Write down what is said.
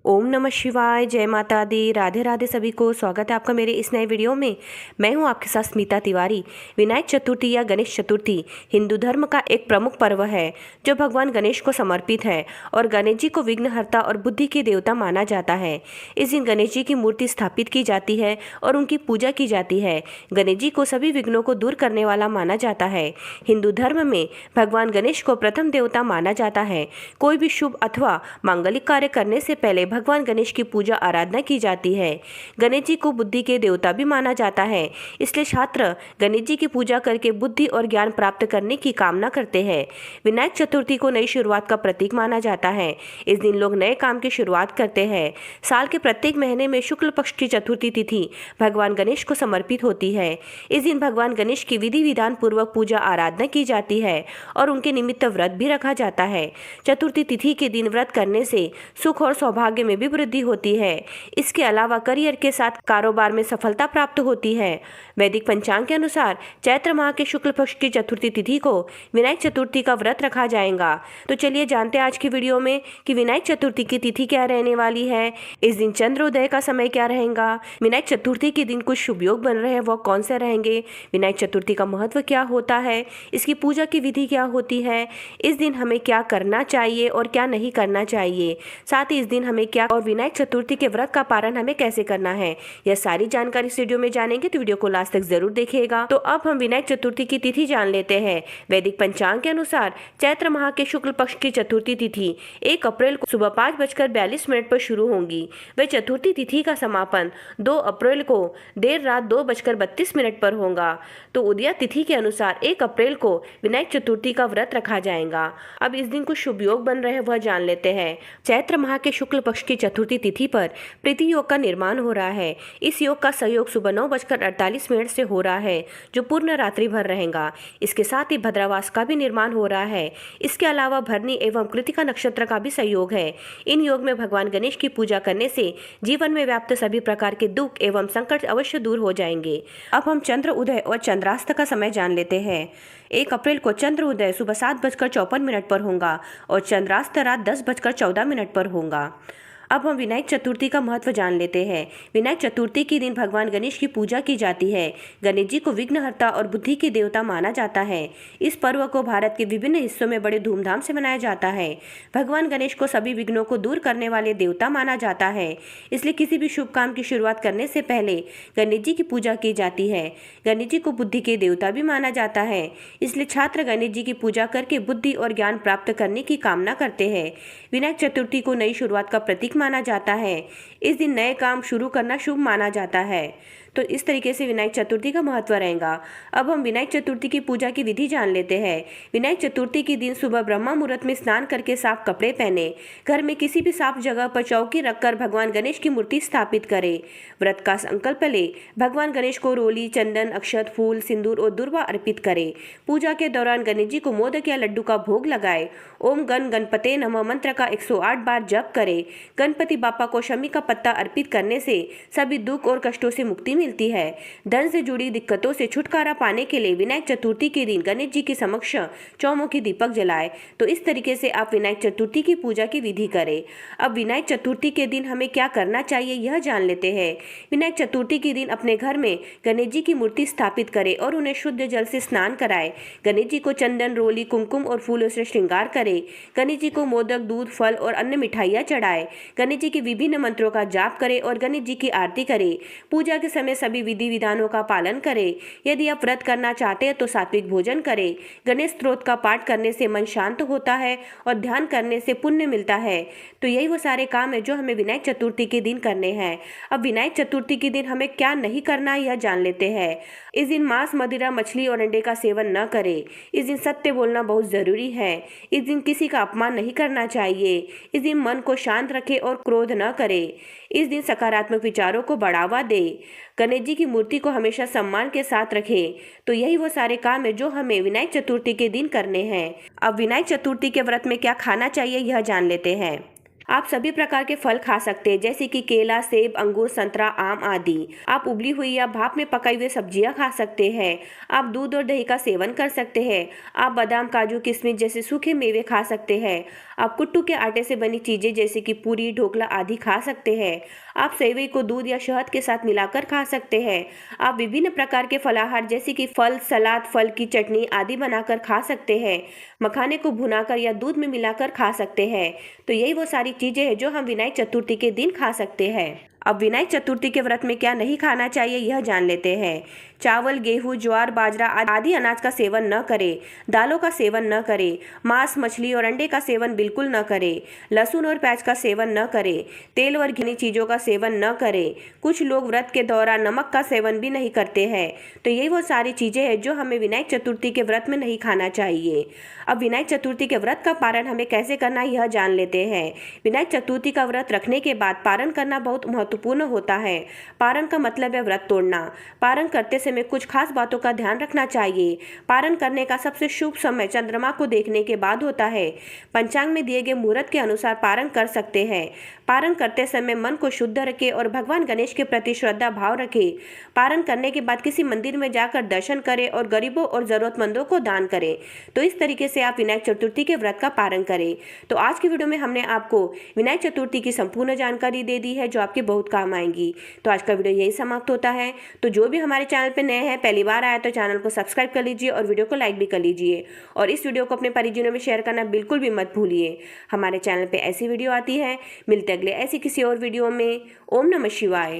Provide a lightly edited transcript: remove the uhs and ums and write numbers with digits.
ओम नमः शिवाय, जय माता दी, राधे राधे सभी को। स्वागत है आपका मेरे इस नए वीडियो में। मैं हूं आपके साथ स्मिता तिवारी। विनायक चतुर्थी या गणेश चतुर्थी हिंदू धर्म का एक प्रमुख पर्व है जो भगवान गणेश को समर्पित है और गणेश जी को विघ्नहर्ता और बुद्धि के देवता माना जाता है। इस दिन गणेश जी की मूर्ति स्थापित की जाती है और उनकी पूजा की जाती है। गणेश जी को सभी विघ्नों को दूर करने वाला माना जाता है। हिंदू धर्म में भगवान गणेश को प्रथम देवता माना जाता है। कोई भी शुभ अथवा मांगलिक कार्य करने से पहले भगवान गणेश की पूजा आराधना की जाती है। गणेश जी को बुद्धि के देवता भी माना जाता है, इसलिए छात्र गणेश जी की पूजा करके बुद्धि और ज्ञान प्राप्त करने की कामना करते हैं। विनायक चतुर्थी को नई शुरुआत का प्रतीक माना जाता है। इस दिन लोग नए काम की शुरुआत करते हैं। साल के प्रत्येक महीने में शुक्ल पक्ष की चतुर्थी तिथि भगवान गणेश को समर्पित होती है। इस दिन भगवान गणेश की विधि विधान पूर्वक पूजा आराधना की जाती है और उनके निमित्त व्रत भी रखा जाता है। चतुर्थी तिथि के दिन व्रत करने से सुख और सौभाग्य में भी वृद्धि होती है। इसके अलावा करियर के साथ कारोबार में सफलता प्राप्त होती है। वैदिक पंचांग के अनुसार चैत्र माह के शुक्ल पक्ष की चतुर्थी तिथि को विनायक चतुर्थी का व्रत रखा जाएगा। तो चलिए जानते हैं आज की वीडियो में कि विनायक चतुर्थी की तिथि क्या रहने वाली है, इस दिन चंद्रोदय का समय क्या रहेगा, विनायक चतुर्थी के दिन कुछ शुभ योग बन रहे हैं वो कौन से रहेंगे, विनायक चतुर्थी का महत्व क्या होता है, इसकी पूजा की विधि क्या होती है, इस दिन हमें क्या करना चाहिए और क्या नहीं करना चाहिए, साथ ही इस दिन हमें क्या और विनायक चतुर्थी के व्रत का पारण हमें कैसे करना है, यह सारी जानकारी इस वीडियो में जानेंगे। तो वीडियो को लास्ट तक जरूर देखिएगा। तो अब हम विनायक चतुर्थी की तिथि जान लेते हैं। वैदिक पंचांग के अनुसार चैत्र माह के शुक्ल पक्ष की चतुर्थी तिथि 1 अप्रैल को सुबह 5:42 पर शुरू होगी। वह चतुर्थी तिथि का समापन 2 अप्रैल को देर रात 2:32 पर होगा। तो उदया तिथि के अनुसार 1 अप्रैल को विनायक चतुर्थी का व्रत रखा जाएगा। अब इस दिन कुछ शुभ योग बन रहे हैं वह जान लेते हैं। चैत्र माह के शुक्ल पक्ष की चतुर्थी तिथि पर प्रीति योग का निर्माण हो रहा है। इस योग का सहयोग सुबह 9:48 से हो रहा है जो पूर्ण रात्रि भर रहेगा। इसके साथ ही भद्रावास का भी निर्माण हो रहा है। इसके अलावा भरनी एवं कृतिका नक्षत्र का भी सहयोग है। इन योग में भगवान गणेश की पूजा करने से जीवन में व्याप्त सभी प्रकार के दुख एवं संकट अवश्य दूर हो जाएंगे। अब हम चंद्र उदय और चंद्रास्त का समय जान लेते हैं। 1 अप्रैल को चंद्र उदय सुबह 7:54 पर होगा और चंद्रास्त रात 10:14 पर होगा। अब हम विनायक चतुर्थी का महत्व जान लेते हैं। विनायक चतुर्थी के दिन भगवान गणेश की पूजा की जाती है। गणेश जी को विघ्नहर्ता और बुद्धि के देवता माना जाता है। इस पर्व को भारत के विभिन्न हिस्सों में बड़े धूमधाम से मनाया जाता है। भगवान गणेश को सभी विघ्नों को दूर करने वाले देवता माना जाता है, इसलिए किसी भी शुभ काम की शुरुआत करने से पहले गणेश जी की पूजा की जाती है। गणेश जी को बुद्धि के देवता भी माना जाता है, इसलिए छात्र गणेश जी की पूजा करके बुद्धि और ज्ञान प्राप्त करने की कामना करते हैं। विनायक चतुर्थी को नई शुरुआत का प्रतीक माना जाता है। इस दिन नए काम शुरू करना शुभ माना जाता है। तो इस तरीके से विनायक चतुर्थी का महत्व रहेगा। अब हम विनायक चतुर्थी की पूजा की विधि जान लेते हैं। विनायक चतुर्थी के दिन सुबह ब्रह्मा मुहूर्त में स्नान करके साफ कपड़े पहने, घर में किसी भी साफ जगह पर चौकी रखकर भगवान गणेश की मूर्ति स्थापित करे। व्रत का संकल्प ले, भगवान गणेश को रोली, चंदन, अक्षत, फूल, सिंदूर और दुर्वा अर्पित करे। पूजा के दौरान गणेश जी को मोदक या लड्डू का भोग लगाए। ओम गण गणपते नमः मंत्र का 108 बार जप करे। गणपति बापा को शमी का पत्ता अर्पित करने से सभी दुख और कष्टों से मुक्ति मिलती है। धन से जुड़ी दिक्कतों से छुटकारा पाने के लिए विनायक चतुर्थी के दिन गणेश जी के समक्ष चौमुखी दीपक जलाए। तो इस तरीके से आप विनायक चतुर्थी की पूजा की विधि करें। अब विनायक चतुर्थी के दिन हमें क्या करना चाहिए यह जान लेते हैं। विनायक चतुर्थी के दिन अपने घर में गणेश जी की मूर्ति स्थापित करें और उन्हें शुद्ध जल से स्नान कराए। गणेश जी को चंदन, रोली, कुमकुम और फूलों से श्रृंगार करे। गणेश जी को मोदक, दूध, फल और अन्य मिठाइयाँ चढ़ाए। गणेश जी के विभिन्न मंत्रों का जाप करे और गणेश जी की आरती करे। पूजा के समय सभी विधि विधानों का पालन करें। यदि आप व्रत करना चाहते हैं तो सात्विक भोजन करें। गणेश स्तोत्र का पाठ करने से मन शांत होता है और ध्यान करने से पुण्य मिलता है। तो यही वो सारे काम है जो हमें विनायक चतुर्थी के दिन करने हैं। अब विनायक चतुर्थी के दिन हमें क्या नहीं करना है यह जान लेते हैं। इस दिन मांस, मदिरा, मछली और अंडे का सेवन न करें। इस दिन सत्य बोलना बहुत जरूरी है। इस दिन किसी का अपमान नहीं करना चाहिए। इस दिन मन को शांत रखें और क्रोध न करें। इस दिन सकारात्मक विचारों को बढ़ावा दे। गणेश जी की मूर्ति को हमेशा सम्मान के साथ रखें। तो यही वो सारे काम है जो हमें विनायक चतुर्थी के दिन करने हैं। अब विनायक चतुर्थी के व्रत में क्या खाना चाहिए यह जान लेते हैं। आप सभी प्रकार के फल खा सकते हैं, जैसे कि केला, सेब, अंगूर, संतरा, आम आदि। आप उबली हुई या भाप में पकाई हुई सब्जियां खा सकते हैं। आप दूध और दही का सेवन कर सकते हैं। आप बादाम, काजू, किशमिश जैसे सूखे मेवे खा सकते हैं। आप कुट्टू के आटे से बनी चीजें जैसे कि पूरी, ढोकला आदि खा सकते हैं। आप सेवई को दूध या शहद के साथ मिलाकर खा सकते हैं। आप विभिन्न प्रकार के फलाहार जैसे कि फल, सलाद, फल की चटनी आदि बनाकर खा सकते हैं। मखाने को भुनाकर या दूध में मिलाकर खा सकते हैं। तो यही वो सारी चीजें हैं जो हम विनायक चतुर्थी के दिन खा सकते हैं। अब विनायक चतुर्थी के व्रत में क्या नहीं खाना चाहिए यह जान लेते हैं। चावल, गेहूं, ज्वार, बाजरा आदि अनाज का सेवन न करें। दालों का सेवन न करें। मांस, मछली और अंडे का सेवन बिल्कुल न करें। लहसुन और प्याज का सेवन न करें। तेल और घिनी चीज़ों का सेवन न करें। कुछ लोग व्रत के दौरान नमक का सेवन भी नहीं करते हैं। तो यही वो सारी चीज़ें हैं जो हमें विनायक चतुर्थी के व्रत में नहीं खाना चाहिए। अब विनायक चतुर्थी के व्रत का पारण हमें कैसे करना है यह जान लेते हैं। विनायक चतुर्थी का व्रत रखने के बाद पारण करना बहुत महत्वपूर्ण होता है। पारण का मतलब है व्रत तोड़ना। पारण करते समय कुछ खास बातों का ध्यान रखना चाहिए। पारण करने का सबसे शुभ समय चंद्रमा को देखने के बाद होता है। पंचांग में दिए गए मुहूर्त के अनुसार पारण कर सकते हैं। पारण करते समय मन को शुद्ध रखें और भगवान गणेश के प्रति श्रद्धा भाव रखें। पारण करने के बाद किसी मंदिर में जाकर दर्शन करें और गरीबों और जरूरतमंदों को दान करें। तो इस तरीके से आप विनायक चतुर्थी के व्रत का पारण करें। तो आज की वीडियो में हमने आपको विनायक चतुर्थी की संपूर्ण जानकारी दे दी है जो आपके बहुत काम आएंगी। तो आज का वीडियो यही समाप्त होता है। तो जो भी हमारे चैनल पर नए हैं, पहली बार आया तो चैनल को सब्सक्राइब कर लीजिए और वीडियो को लाइक भी कर लीजिए। और इस वीडियो को अपने परिजनों में शेयर करना बिल्कुल भी मत भूलिए। हमारे चैनल पर ऐसी वीडियो आती है। मिलते अगले ऐसी किसी और वीडियो में। ओम नमः शिवाय।